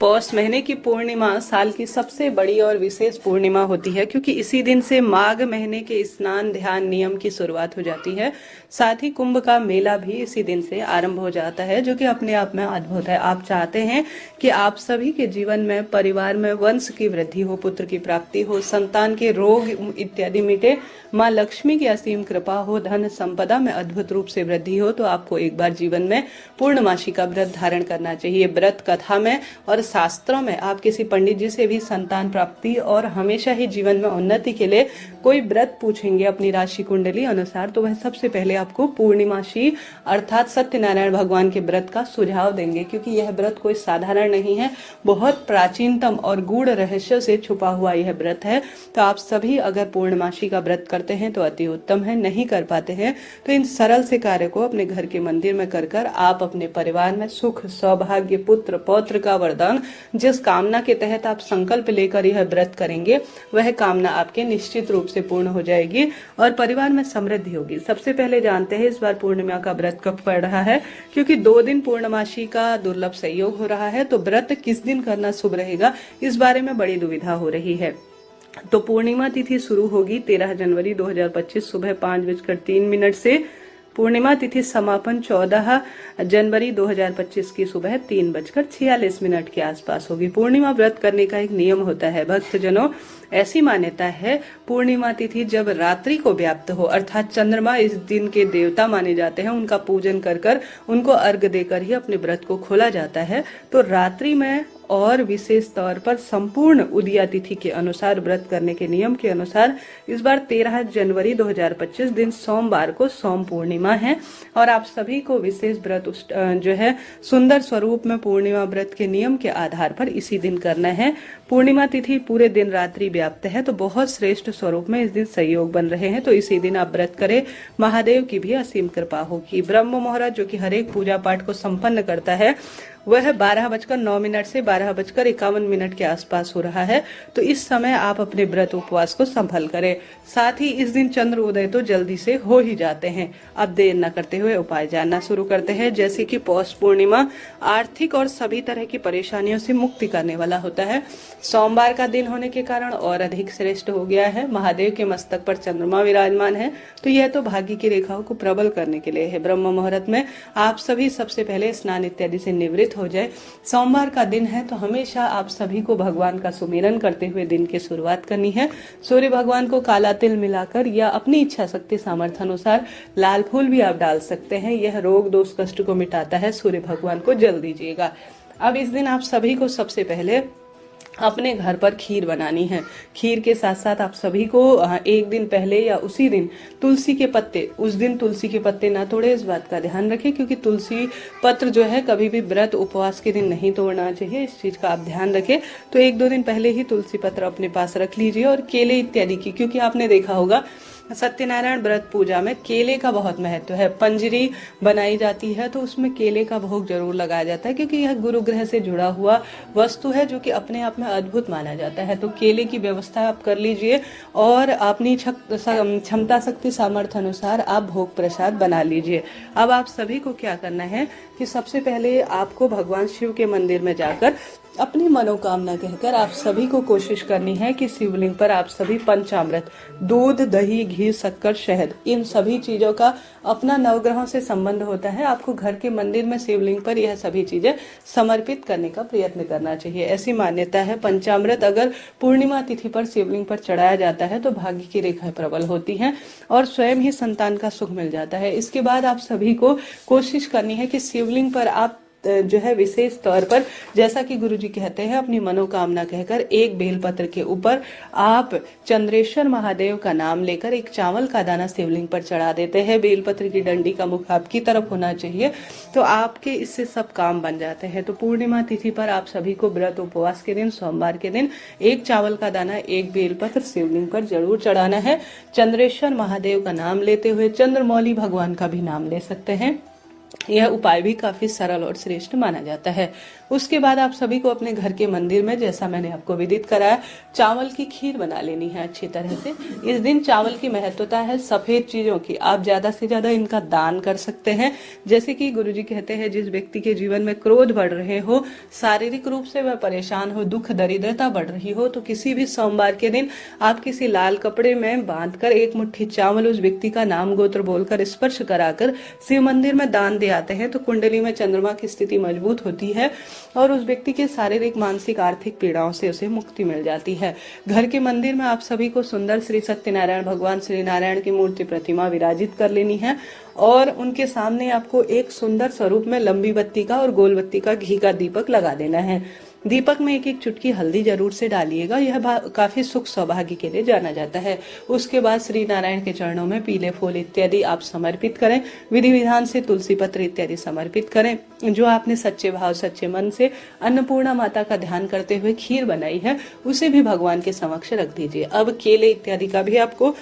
पौष महीने की पूर्णिमा साल की सबसे बड़ी और विशेष पूर्णिमा होती है, क्योंकि इसी दिन से माघ महीने के स्नान ध्यान नियम की शुरुआत हो जाती है। साथ ही कुंभ का मेला भी इसी दिन से आरंभ हो जाता है, जो कि अपने आप में अद्भुत है। आप चाहते हैं कि आप सभी के जीवन में, परिवार में वंश की वृद्धि हो, पुत्र की प्राप्ति हो, संतान के रोग इत्यादि मिटे, माँ लक्ष्मी की असीम कृपा हो, धन संपदा में अद्भुत रूप से वृद्धि हो, तो आपको एक बार जीवन में पूर्णमासी का व्रत धारण करना चाहिए। व्रत कथा में और शास्त्रों में आप किसी पंडित जी से भी संतान प्राप्ति और हमेशा ही जीवन में उन्नति के लिए कोई व्रत पूछेंगे अपनी राशि कुंडली अनुसार, तो वह सबसे पहले आपको पूर्णिमासी अर्थात सत्यनारायण भगवान के व्रत का सुझाव देंगे, क्योंकि यह व्रत कोई साधारण नहीं है, बहुत प्राचीनतम और गूढ़ रहस्य से छुपा हुआ यह व्रत है। तो आप सभी अगर पूर्णमासी का व्रत करते हैं तो अति उत्तम है, नहीं कर पाते हैं तो इन सरल से कार्य को अपने घर के मंदिर में कर आप अपने परिवार में सुख, सौभाग्य, पुत्र पौत्र का वरदान, जिस कामना के तहत आप संकल्प लेकर यह व्रत करेंगे वह कामना आपके निश्चित रूप से पूर्ण हो जाएगी और परिवार में समृद्धि होगी। सबसे पहले जानते हैं इस बार पूर्णिमा का व्रत कब पड़ रहा है, क्योंकि 2 दिन पूर्णमासी का दुर्लभ संयोग हो रहा है, तो व्रत किस दिन करना शुभ रहेगा इस बारे में बड़ी दुविधा हो रही है। तो पूर्णिमा तिथि शुरू होगी 13 जनवरी 2025 सुबह 5:03 से। पूर्णिमा तिथि समापन 14 जनवरी 2025 की सुबह 3:46 के आसपास होगी। पूर्णिमा व्रत करने का एक नियम होता है भक्तजनों, ऐसी मान्यता है पूर्णिमा तिथि जब रात्रि को व्याप्त हो, अर्थात चंद्रमा इस दिन के देवता माने जाते हैं, उनका पूजन कर उनको अर्घ्य देकर ही अपने व्रत को खोला जाता है। तो रात्रि में और विशेष तौर पर संपूर्ण उदया तिथि के अनुसार व्रत करने के नियम के अनुसार इस बार 13 जनवरी 2025 दिन सोमवार को सोम पूर्णिमा है और आप सभी को विशेष व्रत जो है सुंदर स्वरूप में पूर्णिमा व्रत के नियम के आधार पर इसी दिन करना है। पूर्णिमा तिथि पूरे दिन रात्रि व्याप्त है, तो बहुत श्रेष्ठ स्वरूप में इस दिन संयोग बन रहे हैं, तो इसी दिन आप व्रत करें। महादेव की भी असीम कृपा होगी। ब्रह्म मुहूर्त जो कि हर एक पूजा पाठ को संपन्न करता है वह 12:09 से 12:51 के आसपास हो रहा है, तो इस समय आप अपने व्रत उपवास को संभल करें। साथ ही इस दिन चंद्र उदय तो जल्दी से हो ही जाते हैं। अब देर न करते हुए उपाय जानना शुरू करते हैं, जैसे कि पौष पूर्णिमा आर्थिक और सभी तरह की परेशानियों से मुक्ति करने वाला होता है। सोमवार का दिन होने के कारण और अधिक श्रेष्ठ हो गया है। महादेव के मस्तक पर चंद्रमा विराजमान है, तो यह तो भाग्य की रेखाओं को प्रबल करने के लिए है। ब्रह्म मुहूर्त में आप सभी सबसे पहले स्नान इत्यादि से निवृत्त हो जाए। सोमवार का दिन है, तो हमेशा आप सभी को भगवान का सुमिरन करते हुए दिन की शुरुआत करनी है। सूर्य भगवान को काला तिल मिलाकर या अपनी इच्छा शक्ति सामर्थ्य अनुसार लाल फूल भी आप डाल सकते हैं। यह रोग दोष कष्ट को मिटाता है। सूर्य भगवान को जल दीजिएगा। अब इस दिन आप सभी को सबसे पहले अपने घर पर खीर बनानी है। खीर के साथ साथ आप सभी को एक दिन पहले या उसी दिन तुलसी के पत्ते, उस दिन तुलसी के पत्ते ना तोड़े, इस बात का ध्यान रखें, क्योंकि तुलसी पत्र जो है कभी भी व्रत उपवास के दिन नहीं तोड़ना चाहिए, इस चीज का आप ध्यान रखें। तो 1-2 दिन पहले ही तुलसी पत्र अपने पास रख लीजिए और केले इत्यादि की, क्योंकि आपने देखा होगा सत्यनारायण व्रत पूजा में केले का बहुत महत्व है। पंजरी बनाई जाती है तो उसमें केले का भोग जरूर लगाया जाता है, क्योंकि यह गुरु ग्रह से जुड़ा हुआ वस्तु है जो कि अपने आप में अद्भुत माना जाता है। तो केले की व्यवस्था आप कर लीजिए और अपनी क्षमता शक्ति सामर्थ्य अनुसार आप भोग प्रसाद बना लीजिए। अब आप सभी को क्या करना है कि सबसे पहले आपको भगवान शिव के मंदिर में जाकर अपनी मनोकामना कहकर आप सभी को कोशिश करनी है कि शिवलिंग पर आप सभी पंचामृत, दूध, दही, घी, शक्कर, शहद, इन सभी चीजों का अपना नवग्रहों से संबंध होता है। आपको घर के मंदिर में शिवलिंग पर यह सभी चीजें समर्पित करने का प्रयत्न करना चाहिए। ऐसी मान्यता है पंचामृत अगर पूर्णिमा तिथि पर शिवलिंग पर चढ़ाया जाता है तो भाग्य की रेखाएं प्रबल होती हैं और स्वयं ही संतान का सुख मिल जाता है। इसके बाद आप सभी को कोशिश करनी है कि शिवलिंग पर आप जो है विशेष तौर पर, जैसा कि गुरुजी कहते हैं, अपनी मनोकामना कहकर एक बेलपत्र के ऊपर आप चंद्रेश्वर महादेव का नाम लेकर एक चावल का दाना शिवलिंग पर चढ़ा देते हैं। बेलपत्र की डंडी का मुख आपकी तरफ होना चाहिए, तो आपके इससे सब काम बन जाते हैं। तो पूर्णिमा तिथि पर आप सभी को व्रत उपवास के दिन, सोमवार के दिन, एक चावल का दाना, एक बेलपत्र शिवलिंग पर जरूर चढ़ाना है। चंद्रेश्वर महादेव का नाम लेते हुए चंद्रमौली भगवान का भी नाम ले सकते हैं। यह उपाय भी काफी सरल और श्रेष्ठ माना जाता है। उसके बाद आप सभी को अपने घर के मंदिर में, जैसा मैंने आपको विदित कराया, चावल की खीर बना लेनी है अच्छी तरह से। इस दिन चावल की महत्वता है सफेद चीजों की, आप ज्यादा से ज्यादा इनका दान कर सकते हैं। जैसे कि गुरुजी कहते हैं, जिस व्यक्ति के जीवन में क्रोध बढ़ रहे हो, शारीरिक रूप से वह परेशान हो, दुख दरिद्रता बढ़ रही हो, तो किसी भी सोमवार के दिन आप किसी लाल कपड़े में बांधकर एक मुट्ठी चावल उस व्यक्ति का नाम गोत्र बोलकर स्पर्श कराकर शिव मंदिर में दान दे आते हैं, तो कुंडली में चंद्रमा की स्थिति मजबूत होती है और उस व्यक्ति के शारीरिक, मानसिक, आर्थिक पीड़ाओं से उसे मुक्ति मिल जाती है। घर के मंदिर में आप सभी को सुंदर श्री सत्यनारायण भगवान श्री नारायण की मूर्ति प्रतिमा विराजित कर लेनी है और उनके सामने आपको एक सुंदर स्वरूप में लंबी बत्ती का और गोल बत्ती का घी का दीपक लगा देना है। दीपक में एक एक चुटकी हल्दी जरूर से डालिएगा, यह काफी सुख सौभाग्य के लिए जाना जाता है। उसके बाद श्री नारायण के चरणों में पीले फूल इत्यादि आप समर्पित करें, विधि विधान से तुलसी पत्र इत्यादि समर्पित करें। जो आपने सच्चे भाव सच्चे मन से अन्नपूर्णा माता का ध्यान करते हुए खीर बनाई है, उसे भी भगवान के समक्ष रख दीजिए। अब केले इत्यादि का भी आपको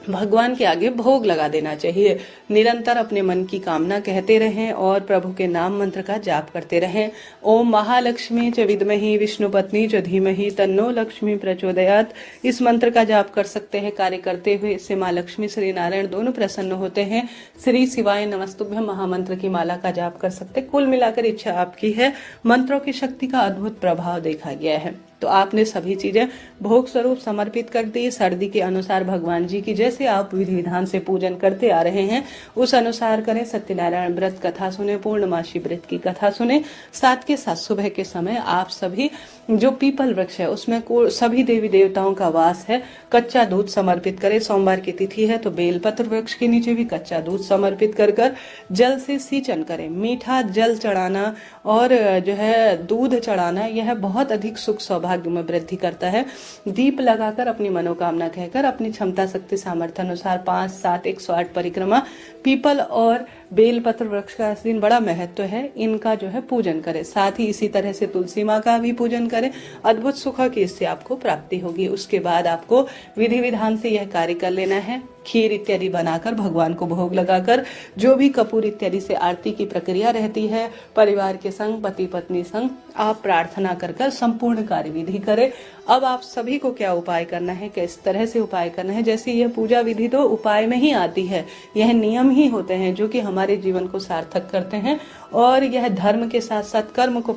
भगवान के आगे भोग लगा देना चाहिए। निरंतर अपने मन की कामना कहते रहें और प्रभु के नाम मंत्र का जाप करते रहें। ओम महालक्ष्मी च विद्महि विष्णु पत्नी च धीमहि तन्नो लक्ष्मी प्रचोदयात। इस मंत्र का जाप कर सकते हैं कार्य करते हुए। इससे माँ लक्ष्मी श्री नारायण दोनों प्रसन्न होते हैं। श्री शिवाय नमस्तुभ्यं महामंत्र की माला का जाप कर सकते। कुल मिलाकर इच्छा आपकी है। मंत्रों की शक्ति का अद्भुत प्रभाव देखा गया है। तो आपने सभी चीजें भोग स्वरूप समर्पित कर दी। सर्दी के अनुसार भगवान जी की जैसे आप विधि विधान से पूजन करते आ रहे हैं, उस अनुसार करें। सत्यनारायण व्रत कथा सुने, पूर्णमासी व्रत की कथा सुने। साथ के साथ सुबह के समय आप सभी जो पीपल वृक्ष है उसमें सभी देवी देवताओं का वास है, कच्चा दूध समर्पित करें। सोमवार की तिथि है तो बेलपत्र वृक्ष के नीचे भी कच्चा दूध समर्पित कर जल से सींचन करें। मीठा जल चढ़ाना और जो है दूध चढ़ाना, यह बहुत अधिक सुख सौभाग्य में वृद्धि करता है। दीप लगाकर अपनी मनोकामना कहकर अपनी क्षमता शक्ति सामर्थ्य अनुसार 5, 7, 108 परिक्रमा पीपल और बेलपत्र वृक्ष का इस दिन बड़ा महत्व है, इनका जो है पूजन करें। साथ ही इसी तरह से तुलसी माँ का भी पूजन करें। अद्भुत सुख की इससे आपको प्राप्ति होगी। उसके बाद आपको विधि विधान से यह कार्य कर लेना है। खीर इत्यादि बनाकर भगवान को भोग लगाकर जो भी कपूर इत्यादि से आरती की प्रक्रिया रहती है, परिवार के संग, पति पत्नी संग आप प्रार्थना कर संपूर्ण कार्य विधि करें। अब आप सभी को क्या उपाय करना है, किस तरह से उपाय करना है। जैसे यह पूजा विधि तो उपाय में ही आती है, यह नियम ही होते हैं जो कि हमारे जीवन को सार्थक करते हैं और यह धर्म के साथ साथ कर्म को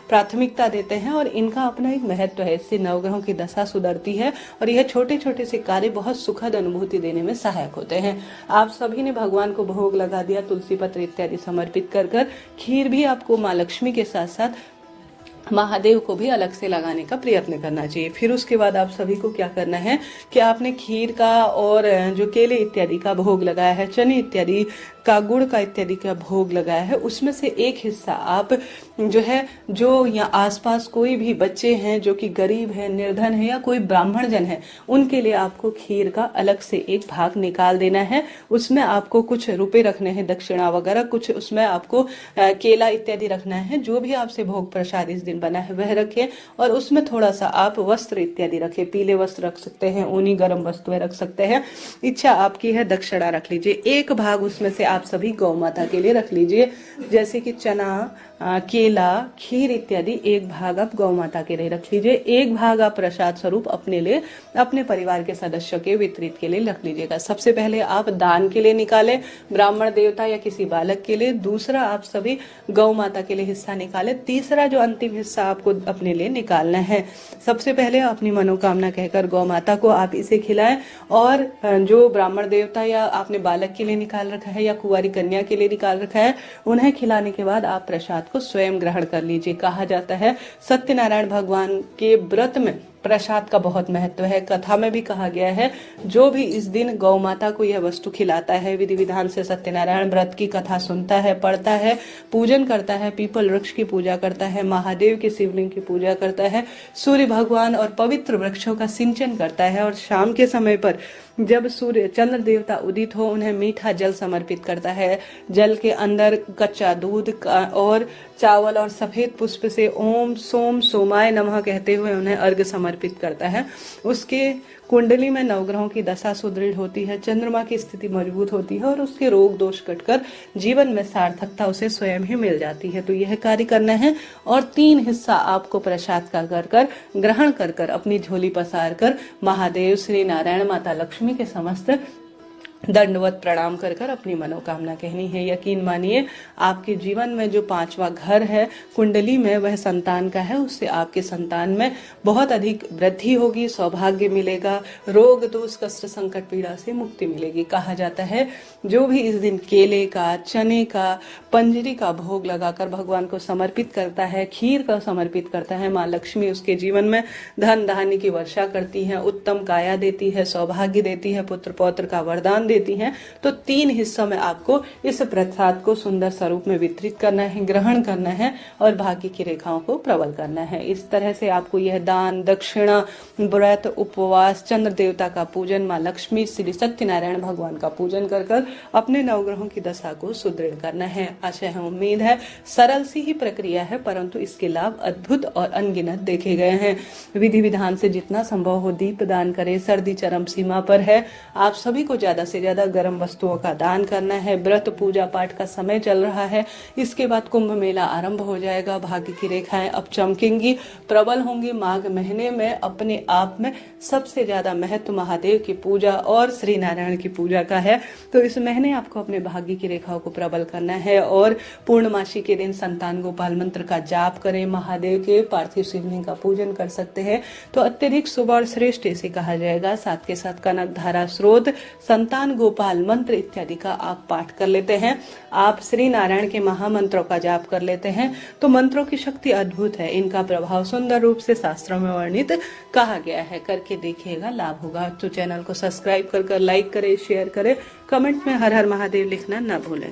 प्राथमिकता देते हैं और इनका अपना एक महत्व है। इससे नवग्रहों की दशा सुधरती है और यह छोटे छोटे से कार्य बहुत सुखद अनुभूति देने में सहायक होते हैं। आप सभी ने भगवान को भोग लगा दिया, तुलसी पत्र इत्यादि समर्पित कर खीर भी आपको माँ लक्ष्मी के साथ साथ महादेव को भी अलग से लगाने का प्रयत्न करना चाहिए। फिर उसके बाद आप सभी को क्या करना है कि आपने खीर का और जो केले इत्यादि का भोग लगाया है, चने इत्यादि का, गुड़ का इत्यादि का भोग लगाया है, उसमें से एक हिस्सा आप जो है, जो यहाँ आसपास कोई भी बच्चे हैं जो कि गरीब है, निर्धन है या कोई ब्राह्मण जन है, उनके लिए आपको खीर का अलग से एक भाग निकाल देना है। उसमें आपको कुछ रुपए रखने हैं, दक्षिणा वगैरह कुछ, उसमें आपको केला इत्यादि रखना है। जो भी आपसे भोग प्रसाद इस दिन बना है वह रखें और उसमें थोड़ा सा आप वस्त्र इत्यादि रखें। पीले वस्त्र रख सकते हैं, ऊनी गर्म वस्तुएं रख सकते हैं, इच्छा आपकी है। दक्षिणा रख लीजिए। एक भाग उसमें से आप सभी गौ माता के लिए रख लीजिए, जैसे कि चना, केला, खीर इत्यादि एक भाग आप गौ माता के लिए रख लीजिए। एक भाग आप प्रसाद स्वरूप अपने लिए, अपने परिवार के सदस्यों के वितरित के लिए रख लीजिएगा। सबसे पहले आप दान के लिए निकालें, ब्राह्मण देवता या किसी बालक के लिए। दूसरा आप सभी गौ माता के लिए हिस्सा निकालें। तीसरा जो अंतिम हिस्सा आपको अपने लिए निकालना है, सबसे पहले अपनी मनोकामना कहकर गौ माता को आप इसे खिलाएं और जो ब्राह्मण देवता या आपने बालक के लिए निकाल रखा है या कुंवारी कन्या के लिए निकाल रखा है, उन्हें खिलाने के बाद आप प्रसाद को स्वयं ग्रहण कर लीजिए। कहा जाता है सत्यनारायण भगवान के व्रत में प्रसाद का बहुत महत्व है। कथा में भी कहा गया है, जो भी इस दिन गौ माता को यह वस्तु खिलाता है, विधि विधान से सत्यनारायण व्रत की कथा सुनता है, पढ़ता है, पूजन करता है, पीपल वृक्ष की पूजा करता है, महादेव के शिवलिंग की पूजा करता है, सूर्य भगवान और पवित्र वृक्षों का सिंचन करता है और शाम के समय पर जब सूर्य चंद्र देवता उदित हो, उन्हें मीठा जल समर्पित करता है। जल के अंदर कच्चा दूध और चावल और सफेद पुष्प से ओम सोम सोमाय नमः कहते हुए उन्हें अर्घ्य समर्पित करता है। उसके कुंडली में नवग्रहों की दशा सुदृढ़ होती है, चंद्रमा की स्थिति मजबूत होती है और उसके रोग दोष कटकर जीवन में सार्थकता उसे स्वयं ही मिल जाती है। तो यह कार्य करना है और 3 हिस्सा आपको प्रसाद का कर ग्रहण कर अपनी झोली पसार कर महादेव, श्री नारायण, माता लक्ष्मी के समस्त दंडवत प्रणाम कर अपनी मनोकामना कहनी है। यकीन मानिए आपके जीवन में जो 5वां घर है कुंडली में वह संतान का है, उससे आपके संतान में बहुत अधिक वृद्धि होगी, सौभाग्य मिलेगा, रोग दोष कष्ट संकट पीड़ा से मुक्ति मिलेगी। कहा जाता है जो भी इस दिन केले का, चने का, पंजरी का भोग लगाकर भगवान को समर्पित करता है, खीर का समर्पित करता है, माँ लक्ष्मी उसके जीवन में धन धान्य की वर्षा करती है, उत्तम काया देती है, सौभाग्य देती है, पुत्र पौत्र का वरदान देती हैं। तो 3 हिस्सों में आपको इस प्रसाद को सुंदर स्वरूप में वितरित करना है, ग्रहण करना है और भाग्य की रेखाओं को प्रबल करना है। इस तरह से आपको यह दान, दक्षिणा, व्रत, उपवास, चंद्र देवता का पूजन, माँ लक्ष्मी, श्री सत्यनारायण भगवान का पूजन कर अपने नवग्रहों की दशा को सुदृढ़ करना है। आशा है, उम्मीद है सरल सी ही प्रक्रिया है, परंतु इसके लाभ अद्भुत और अनगिनत देखे गए हैं। विधि विधान से जितना संभव हो दीप दान करें। सर्दी चरम सीमा पर है, आप सभी को ज्यादा से ज्यादा गर्म वस्तुओं का दान करना है। व्रत पूजा पाठ का समय चल रहा है, इसके बाद कुंभ मेला आरंभ हो जाएगा। भाग्य की रेखाएं अब चमकेंगी, प्रबल होंगी। माघ महीने में अपने आप में सबसे ज्यादा महत्व महादेव की पूजा और श्री नारायण की पूजा का है। तो इस महीने आपको अपने भाग्य की रेखाओं को प्रबल करना है और पूर्णमासी के दिन संतान गोपाल मंत्र का जाप करें। महादेव के पार्थिव शिवलिंग का पूजन कर सकते हैं तो अत्यधिक शुभ और श्रेष्ठ इसे कहा जाएगा। साथ के साथ कनक धारा स्रोत, संतान गोपाल मंत्र इत्यादि का आप पाठ कर लेते हैं, आप श्री नारायण के महामंत्रों का जाप कर लेते हैं तो मंत्रों की शक्ति अद्भुत है। इनका प्रभाव सुंदर रूप से शास्त्रों में वर्णित कहा गया है। करके देखिएगा, लाभ होगा। तो चैनल को सब्सक्राइब कर लाइक करें, शेयर करें, कमेंट में हर हर महादेव लिखना न भूलें।